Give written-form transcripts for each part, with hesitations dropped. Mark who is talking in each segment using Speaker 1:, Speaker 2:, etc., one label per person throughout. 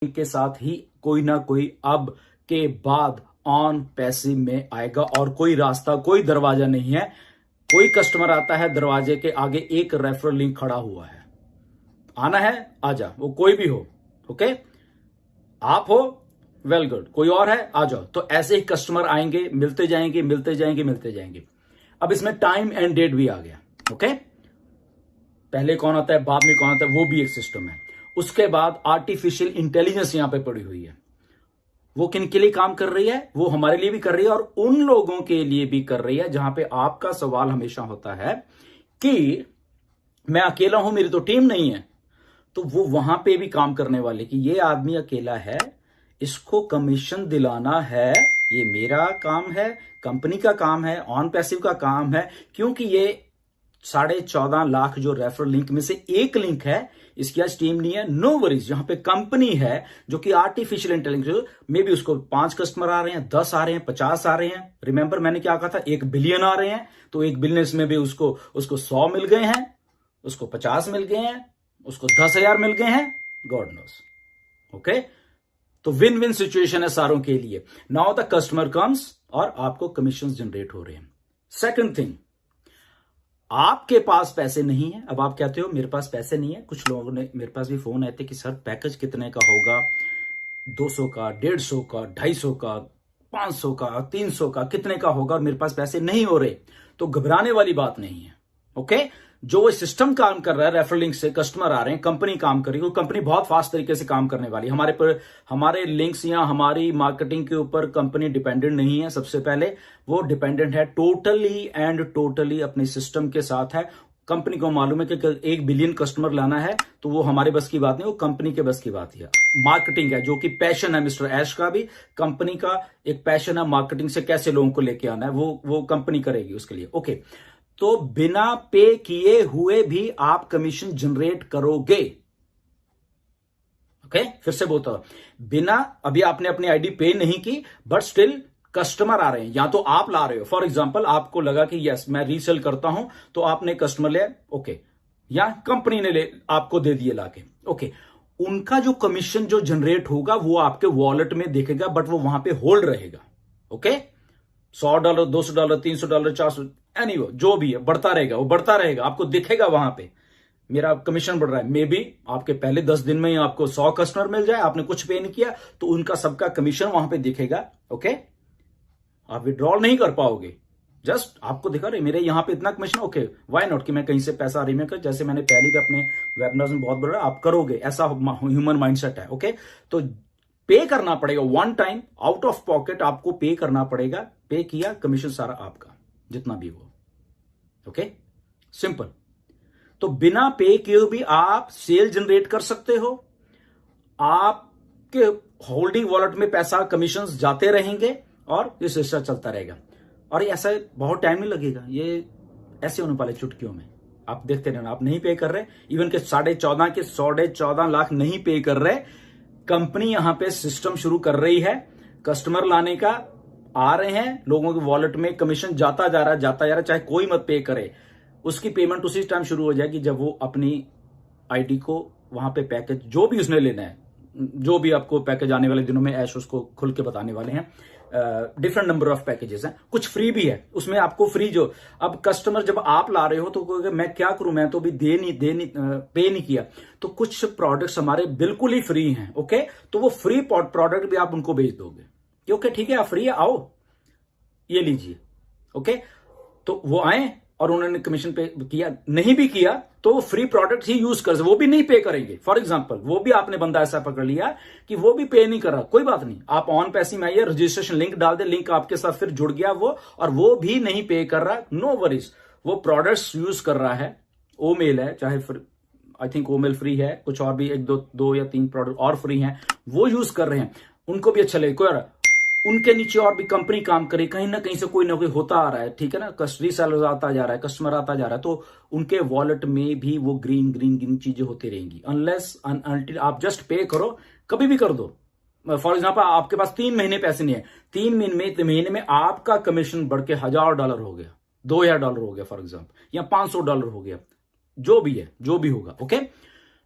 Speaker 1: के साथ ही कोई ना कोई अब के बाद ऑन पैसिव में आएगा, और कोई रास्ता, कोई दरवाजा नहीं है। कोई कस्टमर आता है, दरवाजे के आगे एक रेफरल लिंक खड़ा हुआ है, आना है आजा, वो कोई भी हो, ओके, आप हो वेल गुड, कोई और है आ जाओ। तो ऐसे ही कस्टमर आएंगे, मिलते जाएंगे मिलते जाएंगे मिलते जाएंगे। अब इसमें टाइम एंड डेट भी आ गया, ओके, पहले कौन आता है बाद में कौन आता है, वो भी एक सिस्टम है। उसके बाद आर्टिफिशियल इंटेलिजेंस यहां पे पड़ी हुई है। वो किन के लिए काम कर रही है, वो हमारे लिए भी कर रही है और उन लोगों के लिए भी कर रही है जहां पे आपका सवाल हमेशा होता है कि मैं अकेला हूं, मेरी तो टीम नहीं है। तो वो वहां पे भी काम करने वाले कि ये आदमी अकेला है, इसको कमीशन दिलाना है, ये मेरा काम है, कंपनी का काम है, ऑन पैसिव का काम है, क्योंकि ये 14.5 लाख जो रेफरल लिंक में से एक लिंक है, इसकी आज टीम नहीं है, नो वरीज। यहां पे कंपनी है जो कि आर्टिफिशियल इंटेलिजेंस में भी उसको 5 कस्टमर आ रहे हैं, 10 आ रहे हैं, 50 आ रहे हैं। रिमेंबर मैंने क्या कहा था, 1 बिलियन आ रहे हैं, तो 1 बिलियन में भी उसको 100 मिल गए हैं, उसको 50 मिल गए हैं, उसको 10,000 मिल गए हैं, गॉड नोस, ओके। तो विन विन सिचुएशन है सारों के लिए। नाउ द कस्टमर कम्स और आपको कमीशन जनरेट हो रहे हैं। सेकंड थिंग, आपके पास पैसे नहीं है। अब आप कहते हो मेरे पास पैसे नहीं है। कुछ लोगों ने मेरे पास भी फोन आए थे कि सर पैकेज कितने का होगा, 200 का, 150 का, 250 का, 500 का, 300 का, कितने का होगा, और मेरे पास पैसे नहीं हो रहे। तो घबराने वाली बात नहीं है, ओके। जो सिस्टम काम कर रहा है, रेफरल लिंक से कस्टमर आ रहे हैं, कंपनी काम कर रही है, कंपनी बहुत फास्ट तरीके से काम करने वाली है। हमारे लिंक्स या हमारी मार्केटिंग के ऊपर कंपनी डिपेंडेंट नहीं है। सबसे पहले वो डिपेंडेंट है टोटली एंड टोटली अपने सिस्टम के साथ है। कंपनी को मालूम है कि 1 बिलियन कस्टमर लाना है, तो वो हमारे बस की बात नहीं, वो कंपनी के बस की बात है। मार्केटिंग है जो कि पैशन है मिस्टर ऐश का भी, कंपनी का एक पैशन है मार्केटिंग से कैसे लोगों को लेके आना है, वो कंपनी करेगी उसके लिए, ओके। तो बिना पे किए हुए भी आप कमीशन जनरेट करोगे, ओके। फिर से बोलता हूं, बिना, अभी आपने अपनी आईडी पे नहीं की, बट स्टिल कस्टमर आ रहे हैं, या तो आप ला रहे हो। फॉर एग्जांपल आपको लगा कि यस मैं रीसेल करता हूं, तो आपने कस्टमर ले, ओके, या कंपनी ने ले आपको दे दिए लाके, ओके। उनका जो कमीशन जो जनरेट होगा वो आपके वॉलेट में दिखेगा, बट वो वहां पे होल्ड रहेगा, ओके। $100, $200, $300, $400, एनीवे जो भी है बढ़ता रहेगा, वो बढ़ता रहेगा, आपको दिखेगा वहां पे मेरा कमीशन बढ़ रहा है। मे बी आपके पहले 10 दिन में ही आपको 100 कस्टमर मिल जाए, आपने कुछ पे नहीं किया, तो उनका सबका कमीशन वहां पे दिखेगा, ओके। आप विड्रॉल नहीं कर पाओगे, जस्ट आपको दिखा रहे मेरे यहां पे इतना कमीशन, ओके, व्हाई नॉट, कि मैं कहीं से पैसा रिमेक कर, जैसे मैंने पहले भी अपने वेबिनार में बहुत बोला, आप करोगे, ऐसा ह्यूमन माइंडसेट है, ओके। तो पे करना पड़ेगा, one time out of pocket आपको पे करना पड़ेगा। पे किया, कमीशन सारा आपका, जितना भी हो, ओके, सिंपल। तो बिना पे किए भी आप सेल जनरेट कर सकते हो, आपके होल्डिंग वॉलेट में पैसा कमीशन जाते रहेंगे और ये सिलसिला चलता रहेगा। और ये ऐसा बहुत टाइम नहीं लगेगा, ये ऐसे होने वाले चुटकियों में आप देखते रहना। आप नहीं पे कर रहे, इवन के 14.5 लाख नहीं पे कर रहे, कंपनी यहां पे सिस्टम शुरू कर रही है, कस्टमर लाने का आ रहे हैं, लोगों के वॉलेट में कमीशन जाता जा रहा है, जाता जा रहा है, चाहे कोई मत पे करे, उसकी पेमेंट उसी टाइम शुरू हो जाएगी जब वो अपनी आईडी को वहां पे पैकेज जो भी उसने लेना है, जो भी आपको पैकेज आने वाले दिनों में ऐश उसको खुल के बताने वाले हैं। डिफरेंट नंबर ऑफ पैकेजेस हैं, कुछ फ्री भी है उसमें, आपको फ्री जो, अब कस्टमर जब आप ला रहे हो तो मैं क्या करूं, मैं तो भी पे नहीं किया, तो कुछ प्रोडक्ट्स हमारे बिल्कुल ही फ्री हैं, ओके। तो वो फ्री प्रोडक्ट भी आप उनको बेच दोगे कि ओके ठीक है, आप फ्री है, आओ ये लीजिए, ओके। तो वो आए और उन्होंने कमीशन पे किया, नहीं भी किया तो वो फ्री प्रोडक्ट ही यूज कर, वो भी नहीं पे करेंगे। फॉर एग्जांपल वो भी आपने बंदा ऐसा पकड़ लिया कि वो भी पे नहीं कर रहा, कोई बात नहीं, आप ऑन पैसे में आइए, रजिस्ट्रेशन लिंक डाल दे, लिंक आपके साथ फिर जुड़ गया वो, और वो भी नहीं पे कर रहा, नो वरीज, वो प्रोडक्ट्स यूज कर रहा है। ओमेल है, चाहे आई थिंक ओमेल फ्री है, कुछ और भी 1 2 या 3 प्रोडक्ट और फ्री हैं, वो यूज कर रहे हैं, उनको भी अच्छा लगेगा। उनके नीचे और भी कंपनी काम करे, कहीं ना कहीं से कोई ना कोई होता आ रहा है, ठीक है ना, रीसेलर आता जा रहा है, कस्टमर आता जा रहा है, तो उनके वॉलेट में भी वो ग्रीन ग्रीन ग्रीन चीजें होती रहेंगी, अनलेस अनटिल आप जस्ट पे करो, कभी भी कर दो। फॉर एग्जाम्पल आपके पास 3 महीने पैसे नहीं है, 3 महीने में आपका कमीशन बढ़ के $1000 हो गया, $2000 हो गया फॉर एग्जाम्पल, या $500 हो गया, जो भी है, जो भी होगा, ओके।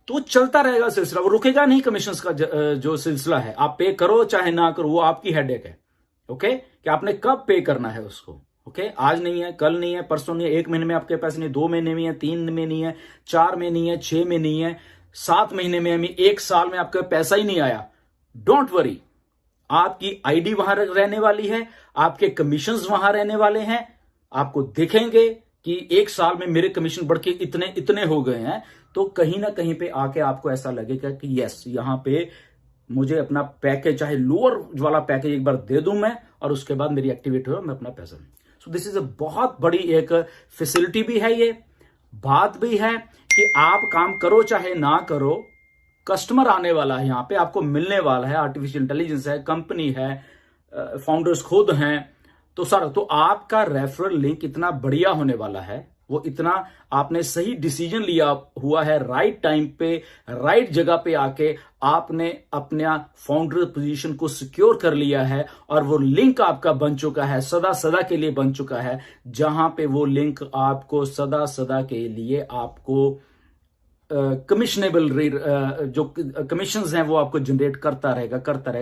Speaker 1: तो चलता रहेगा सिलसिला, वो रुकेगा नहीं। कमीशंस का जो सिलसिला है, आप पे करो चाहे ना करो, वो आपकी हेडेक है। ओके, कि आपने कब पे करना है उसको। ओके, आज नहीं है, कल नहीं है, परसों नहीं है, 1 महीने में आपके पैसे नहीं, 2 महीने में है, 3 में नहीं है, 4 में नहीं है, 6 में नहीं है, 7 महीने में, 1 साल में आपका पैसा ही नहीं आया। डोंट वरी, आपकी आईडी वहां रहने वाली है, आपके कमीशंस वहां रहने वाले हैं। आपको दिखेंगे कि 1 साल में मेरे कमीशन बढ़ के इतने इतने हो गए हैं। तो कहीं ना कहीं पे आके आपको ऐसा लगेगा कि यस, यहां पे मुझे अपना पैकेज, चाहे लोअर वाला पैकेज एक बार दे दूं मैं, और उसके बाद मेरी एक्टिवेट हो, मैं अपना पैसा। सो दिस इज अ बहुत बड़ी एक फैसिलिटी भी है, ये बात भी है कि आप काम करो चाहे ना करो, कस्टमर आने वाला है, यहां पे आपको मिलने वाला है। आर्टिफिशियल इंटेलिजेंस है, कंपनी है, फाउंडर्स खुद हैं, तो सर, तो आपका रेफरल लिंक इतना बढ़िया होने वाला है, वो इतना आपने सही डिसीजन लिया हुआ है, राइट टाइम पे राइट जगह पे आके आपने अपना फाउंडर पोजीशन को सिक्योर कर लिया है, और वो लिंक आपका बन चुका है, सदा सदा के लिए बन चुका है, जहां पे वो लिंक आपको सदा सदा के लिए आपको कमिशनेबल जो कमीशंस हैं वो आपको जनरेट करता रहेगा।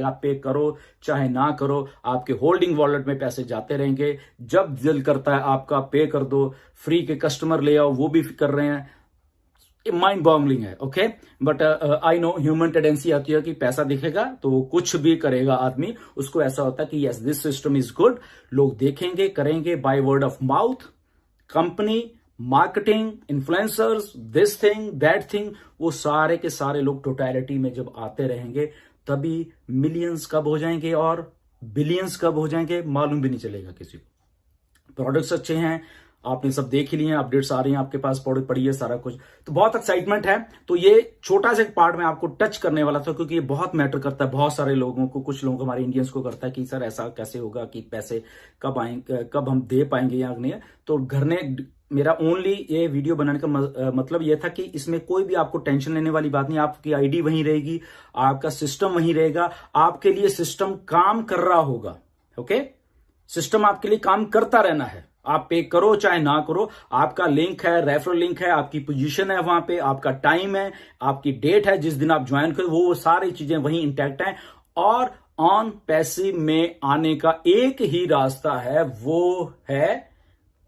Speaker 1: आप पे करो चाहे ना करो, आपके होल्डिंग वॉलेट में पैसे जाते रहेंगे। जब दिल करता है आपका पे कर दो, फ्री के कस्टमर ले आओ, वो भी कर रहे हैं। माइंड बॉगलिंग है। Okay, but I know human tendency आती है कि पैसा दिखेगा तो कुछ भी करेगा आदमी। उसको ऐसा होता है कि yes, this system is good, लोग देखेंगे, करेंगे, by word of mouth, company, marketing, influencers, this thing that thing, वो सारे के सारे लोग टोटलिटी में जब आते रहेंगे, तभी मिलियंस कब हो जाएंगे और बिलियंस कब हो जाएंगे मालूम भी नहीं चलेगा किसी को। प्रोडक्ट्स अच्छे हैं, आपने सब देख ही लिए हैं, अपडेट्स आ रही हैं आपके पास, प्रोडक्ट पड़ी है, सारा कुछ, तो बहुत एक्साइटमेंट है। तो ये छोटा सा पार्ट में आपको टच करने वाला था, क्योंकि ये बहुत मैटर करता है बहुत सारे लोगों को। कुछ लोगों को, हमारे इंडियंस को करता है कि सर ऐसा कैसे होगा कि पैसे कब आएंगे, कब हम दे पाएंगे या नहीं। तो घर ने मेरा ओनली ये वीडियो बनाने का मतलब ये था कि इसमें कोई भी आपको टेंशन लेने वाली बात नहीं। आपकी आईडी वहीं रहेगी, आपका सिस्टम वहीं रहेगा, आपके लिए सिस्टम काम कर रहा होगा। ओके, सिस्टम आपके लिए काम करता रहना है, आप पे करो चाहे ना करो। आपका लिंक है, रेफरल लिंक है, आपकी पोजीशन है वहां पे, आपका टाइम है, आपकी डेट है जिस दिन आप ज्वाइन करो, वो सारी चीजें वहीं इंटैक्ट हैं। और ऑन पैसिव में आने का एक ही रास्ता है, वो है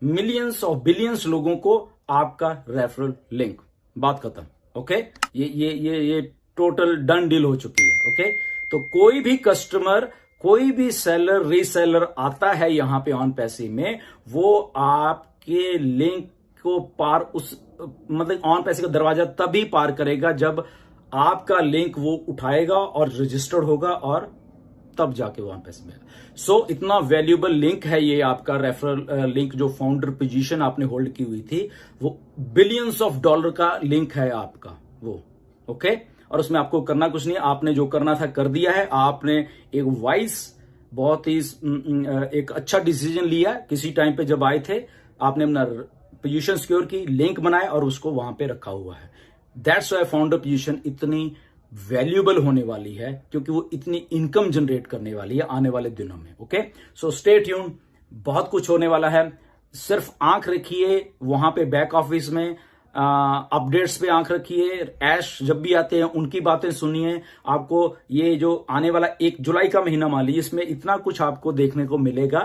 Speaker 1: मिलियंस और बिलियंस लोगों को आपका रेफरल लिंक। बात खत्म। ओके, ये टोटल डन डील हो चुकी है। ओके, तो कोई भी कस्टमर, कोई भी सेलर, रीसेलर आता है यहां पे ऑन पैसिव में, वो आपके लिंक को पार, उस मतलब ऑन पैसिव का दरवाजा तभी पार करेगा जब आपका लिंक वो उठाएगा और रजिस्टर्ड होगा, और तब जाके वहां पैसे मिलेगा। सो इतना वैल्यूएबल लिंक है ये आपका रेफरल लिंक, जो फाउंडर पोजीशन आपने होल्ड की हुई थी, वो बिलियंस ऑफ डॉलर का लिंक है आपका वो। ओके, और उसमें आपको करना कुछ नहीं, आपने जो करना था कर दिया है। आपने एक वाइस, बहुत ही एक अच्छा डिसीजन लिया किसी टाइम पे जब आए थे, आपने अपना पोजीशन सिक्योर की, लिंक बनाया और उसको वहां पे रखा हुआ है। दैट्स वाई फाउंडर पोजीशन इतनी वैल्यूएबल होने वाली है, क्योंकि वो इतनी इनकम जनरेट करने वाली है आने वाले दिनों में। ओके, सो स्टे ट्यून, बहुत कुछ होने वाला है। सिर्फ आंख रखिए वहां पे बैक ऑफिस में, अपडेट्स पे आंख रखिए। ऐश जब भी आते हैं उनकी बातें सुनिए। आपको ये जो आने वाला 1 जुलाई का महीना मान लीजिए, इसमें इतना कुछ आपको देखने को मिलेगा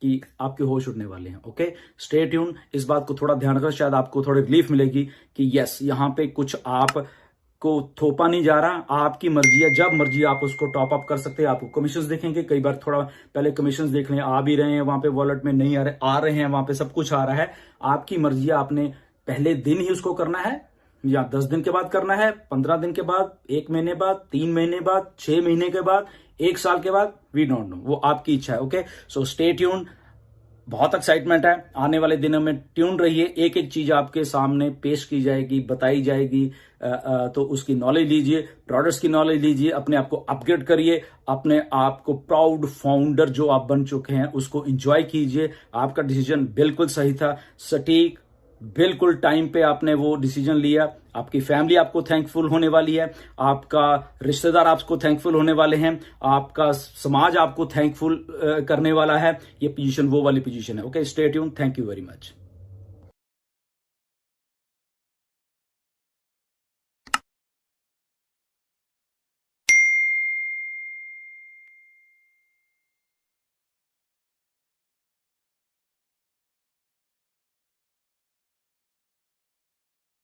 Speaker 1: कि आपके होश उड़ने वाले हैं। ओके, स्टे ट्यून, इस बात को थोड़ा ध्यान रखना, शायद आपको थोड़ी रिलीफ मिलेगी कि यस, यहां पे कुछ आप को थोपा नहीं जा रहा, आपकी मर्जी है, जब मर्जी आप उसको टॉप अप कर सकते हैं। आपको कमीशंस देखेंगे, कई बार थोड़ा पहले कमीशंस देख लें, आ भी रहे हैं वहां पे, वॉलेट में नहीं आ रहे हैं, वहां पे सब कुछ आ रहा है। आपकी मर्जी है, आपने पहले दिन ही उसको करना है, या 10 दिन के बाद करना है, 15 दिन के बाद, 1 महीने बाद, 3 महीने बाद, 6 महीने के बाद, 1 साल के बाद, वी डोंट नो, वो आपकी इच्छा है। ओके, सो स्टे ट्यून, बहुत एक्साइटमेंट है। आने वाले दिनों में ट्यून रहिए, एक एक चीज आपके सामने पेश की जाएगी, बताई जाएगी। तो उसकी नॉलेज लीजिए, प्रोडक्ट्स की नॉलेज लीजिए, अपने आप को अपग्रेड करिए, अपने आप को प्राउड फाउंडर जो आप बन चुके हैं उसको एंजॉय कीजिए। आपका डिसीजन बिल्कुल सही था, सटीक, बिल्कुल टाइम पे आपने वो डिसीजन लिया। आपकी फैमिली आपको थैंकफुल होने वाली है, आपका रिश्तेदार आपको थैंकफुल होने वाले हैं, आपका समाज आपको थैंकफुल करने वाला है। ये पोजीशन वो वाली पोजीशन है। Okay, stay tune, thank you very much.